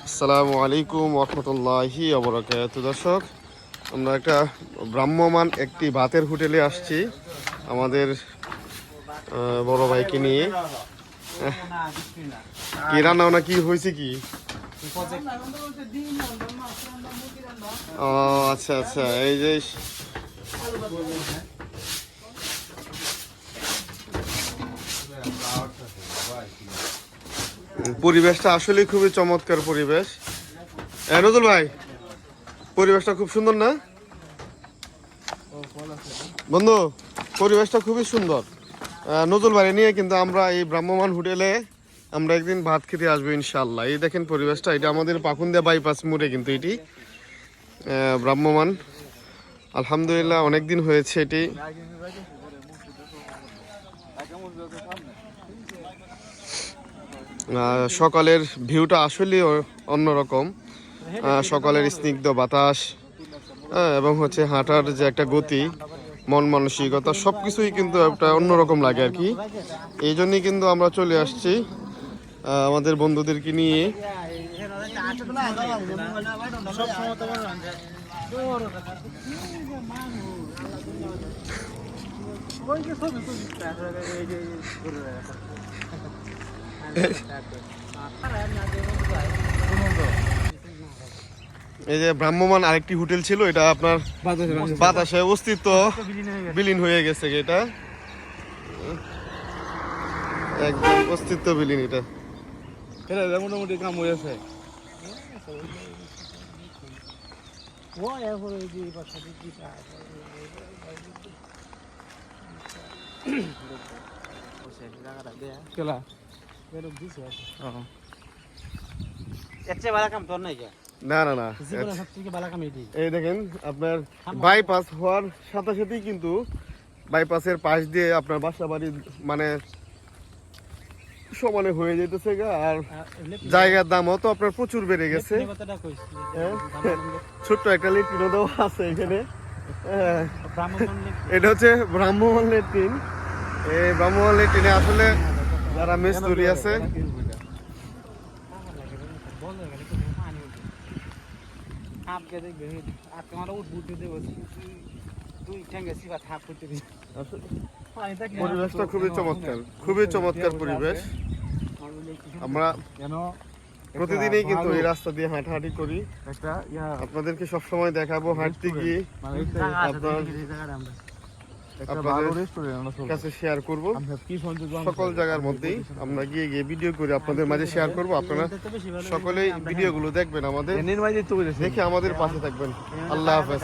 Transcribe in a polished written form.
আসসালামু আলাইকুম ওরহমতুল্লাহি ওবরাকাতুহু। দর্শক, আমরা একটা ভ্রাম্যমান একটি ভাতের হোটেলে আসছি আমাদের বড় ভাইকে নিয়ে। কি রান্না বান্না কি হয়েছে কি? ও আচ্ছা আচ্ছা, এই যে পরিবেশটা আসলে খুবই চমৎকার পরিবেশ। নজরুল ভাই, পরিবেশটা খুব সুন্দর না বন্ধু? পরিবেশটা খুবই সুন্দর। নজরুল ভাই নিয়ে কিন্তু আমরা এই ভ্রাম্যমান হোটেলে আমরা একদিন ভাত খেতে আসবো ইনশাল্লাহ। এই দেখেন পরিবেশটা, এটা আমাদের পাকুন্দিয়া বাইপাস মোড়ে কিন্তু এটি ভ্রাম্যমান। আলহামদুলিল্লাহ অনেক দিন হয়েছে এটি। সকালের ভিউটা আসলে অন্যরকম। সকালের স্নিগ্ধ বাতাস এবং হচ্ছে হাঁটার যে একটা গতি, মন মানসিকতা সব কিছুই কিন্তু একটা অন্যরকম লাগে আর কি। এই জন্যই কিন্তু আমরা চলে আসছি আমাদের বন্ধুদেরকে নিয়ে। এই যে ভ্রাম্যমান আরেকটি হোটেল ছিল, এটা আপনার বাতাসে অস্তিত্ব বিলীন হয়ে গেছে। এটা একদম অস্তিত্ব বিলীন। এটা মোটামুটি কাম হয়েছে। না না না, এই দেখেন আপনার বাইপাস হওয়ার সাথে সাথেই কিন্তু বাইপাসের পাশ দিয়ে আপনার বাসা বাড়ি মানে সমানে হয়ে যেতেছে গা। আর জায়গার দামও তো আপনার প্রচুর বেড়ে গেছে। ছোট্ট একটা লেট্রিনও দেওয়া আছে এখানে। এটা হচ্ছে ভ্রাম্যমান লেট্রিন। এই ভ্রাম্যমান লেট্রিনে আসলে যারা মিস্ত্রি আছে পরিবেশটা খুবই চমৎকার, খুবই চমৎকার পরিবেশ। আমরা প্রতিদিনই কিন্তু এই রাস্তা দিয়ে হাঁটাহাঁটি করি, আপনাদেরকে সবসময় দেখাবো হাঁটতে গিয়ে, আপনাদের কাছে শেয়ার করব। সকল জায়গার মধ্যেই আমরা গিয়ে গিয়ে ভিডিও করে আপনাদের মাঝে শেয়ার করব। আপনারা সকলেই ভিডিওগুলো দেখবেন, আমাদের দেখে আমাদের পাশে থাকবেন। আল্লাহ হাফেজ।